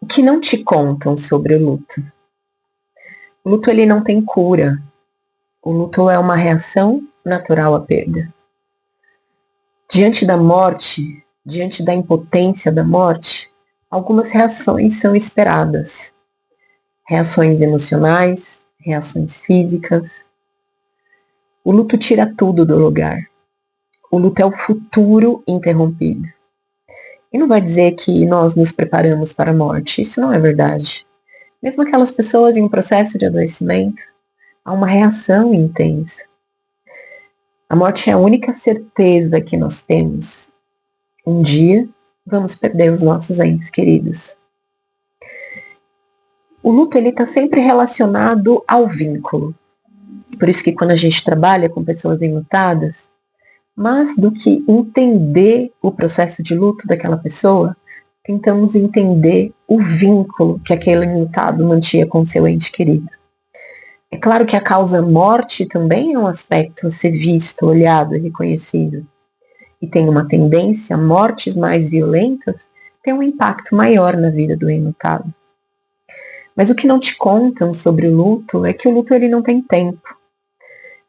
O que não te contam sobre o luto? O luto ele não tem cura. O luto é uma reação natural à perda. Diante da morte, diante da impotência da morte, algumas reações são esperadas. Reações emocionais, reações físicas. O luto tira tudo do lugar. O luto é o futuro interrompido. E não vai dizer que nós nos preparamos para a morte. Isso não é verdade. Mesmo aquelas pessoas em um processo de adoecimento, há uma reação intensa. A morte é a única certeza que nós temos. Um dia vamos perder os nossos entes queridos. O luto ele está sempre relacionado ao vínculo. Por isso que quando a gente trabalha com pessoas enlutadas, mais do que entender o processo de luto daquela pessoa, tentamos entender o vínculo que aquele enlutado mantinha com seu ente querido. É claro que a causa morte também é um aspecto a ser visto, olhado e reconhecido. E tem uma tendência, mortes mais violentas têm um impacto maior na vida do enlutado. Mas o que não te contam sobre o luto é que o luto ele não tem tempo.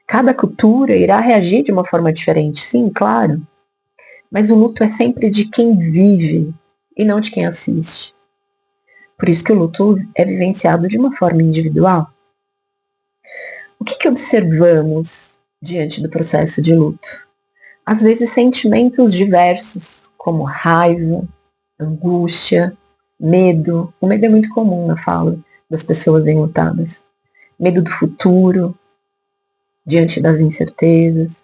Cada cultura irá reagir de uma forma diferente, sim, claro. Mas o luto é sempre de quem vive e não de quem assiste. Por isso que o luto é vivenciado de uma forma individual. O que observamos diante do processo de luto? Às vezes sentimentos diversos, como raiva, angústia, medo. O medo é muito comum na fala das pessoas enlutadas. Medo do futuro, diante das incertezas.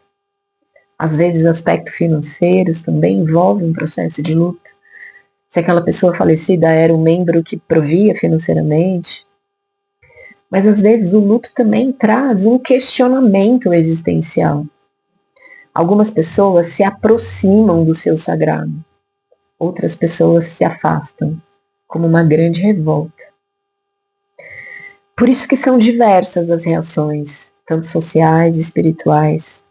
Às vezes aspectos financeiros também envolvem um processo de luto. Se aquela pessoa falecida era um membro que provia financeiramente. Mas às vezes o luto também traz um questionamento existencial. Algumas pessoas se aproximam do seu sagrado. Outras pessoas se afastam, como uma grande revolta. Por isso que são diversas as reações, tanto sociais e espirituais.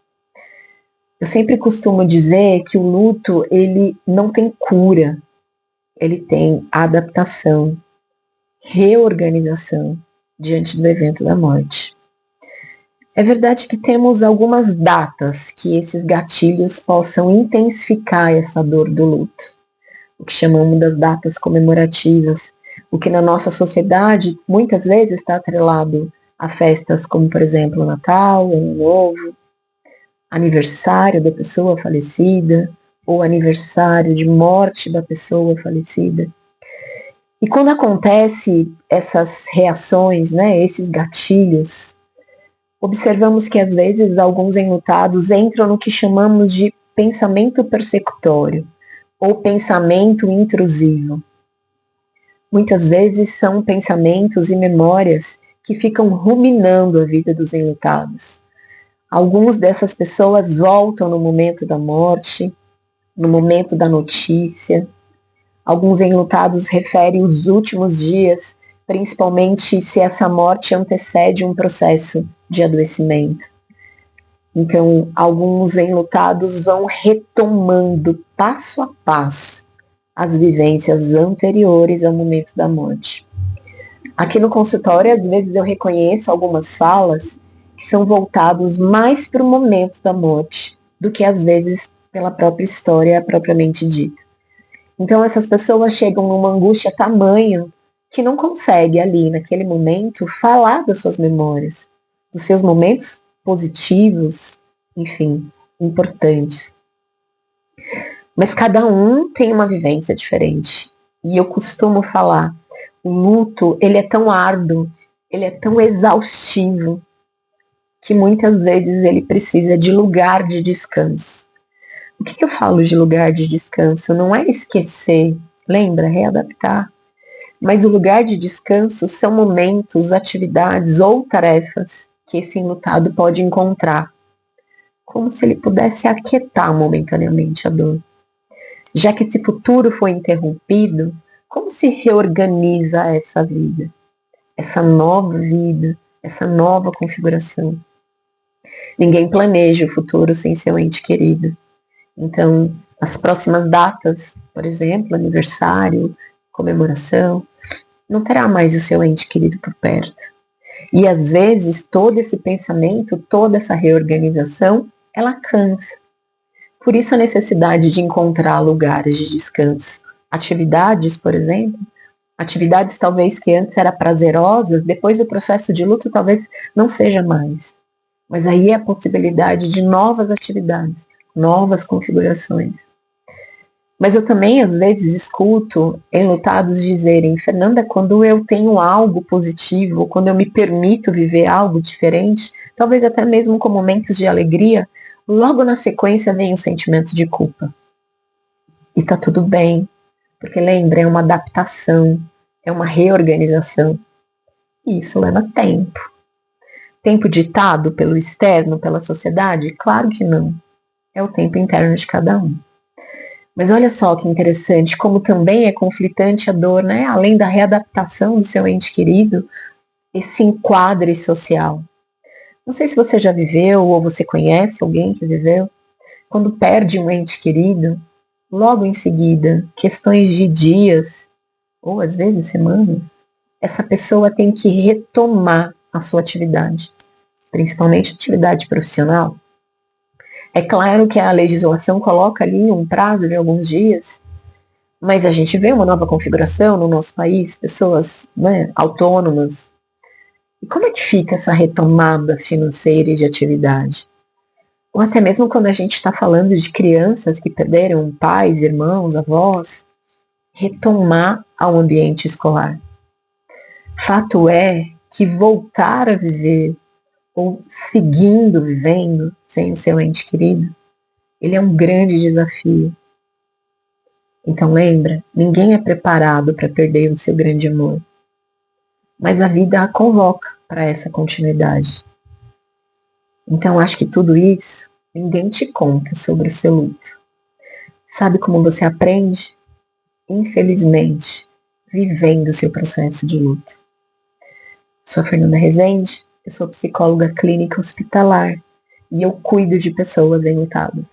Eu sempre costumo dizer que o luto, ele não tem cura, ele tem adaptação, reorganização diante do evento da morte. É verdade que temos algumas datas que esses gatilhos possam intensificar essa dor do luto, o que chamamos das datas comemorativas, o que na nossa sociedade muitas vezes está atrelado a festas como, por exemplo, Natal, Ano Novo, aniversário da pessoa falecida, ou aniversário de morte da pessoa falecida. E quando acontece essas reações, esses gatilhos, observamos que às vezes alguns enlutados entram no que chamamos de pensamento persecutório ou pensamento intrusivo. Muitas vezes são pensamentos e memórias que ficam ruminando a vida dos enlutados. Algumas dessas pessoas voltam no momento da morte, no momento da notícia. Alguns enlutados referem os últimos dias, principalmente se essa morte antecede um processo de adoecimento. Então, alguns enlutados vão retomando passo a passo as vivências anteriores ao momento da morte. Aqui no consultório, às vezes eu reconheço algumas falas que são voltados mais para o momento da morte do que às vezes pela própria história propriamente dita. Então essas pessoas chegam numa angústia tamanha que não consegue ali naquele momento falar das suas memórias, dos seus momentos positivos, enfim, importantes. Mas cada um tem uma vivência diferente. E eu costumo falar, o luto, ele é tão árduo, ele é tão exaustivo, que muitas vezes ele precisa de lugar de descanso. O que eu falo de lugar de descanso? Não é esquecer, lembra? Readaptar. Mas o lugar de descanso são momentos, atividades ou tarefas que esse enlutado pode encontrar, como se ele pudesse aquietar momentaneamente a dor. Já que esse futuro foi interrompido, como se reorganiza essa vida, essa nova vida, essa nova configuração? Ninguém planeja o futuro sem seu ente querido. Então, as próximas datas, por exemplo, aniversário, comemoração, não terá mais o seu ente querido por perto. E às vezes todo esse pensamento, toda essa reorganização, ela cansa. Por isso a necessidade de encontrar lugares de descanso. Atividades, por exemplo, atividades talvez que antes eram prazerosas, depois do processo de luto talvez não seja mais. Mas aí é a possibilidade de novas atividades, novas configurações. Mas eu também, às vezes, escuto enlutados dizerem: Fernanda, quando eu tenho algo positivo, quando eu me permito viver algo diferente, talvez até mesmo com momentos de alegria, logo na sequência vem o sentimento de culpa. E tá tudo bem, porque lembra, é uma adaptação, é uma reorganização. E isso leva tempo. Tempo ditado pelo externo, pela sociedade? Claro que não. É o tempo interno de cada um. Mas olha só que interessante, como também é conflitante a dor, né? Além da readaptação do seu ente querido, esse enquadre social. Não sei se você já viveu ou você conhece alguém que viveu. Quando perde um ente querido, logo em seguida, questões de dias, ou às vezes semanas, essa pessoa tem que retomar a sua atividade, principalmente atividade profissional. É claro que a legislação coloca ali um prazo de alguns dias, mas a gente vê uma nova configuração no nosso país, pessoas, né, autônomas. E como é que fica essa retomada financeira e de atividade? Ou até mesmo quando a gente está falando de crianças que perderam pais, irmãos, avós, retomar ao ambiente escolar. Fato é que voltar a viver ou seguindo vivendo sem o seu ente querido, ele é um grande desafio. Então lembra, ninguém é preparado para perder o seu grande amor. Mas a vida a convoca para essa continuidade. Então acho que tudo isso, ninguém te conta sobre o seu luto. Sabe como você aprende? Infelizmente, vivendo o seu processo de luto. Sou a Fernanda Rezende, eu sou psicóloga clínica hospitalar e eu cuido de pessoas enlutadas.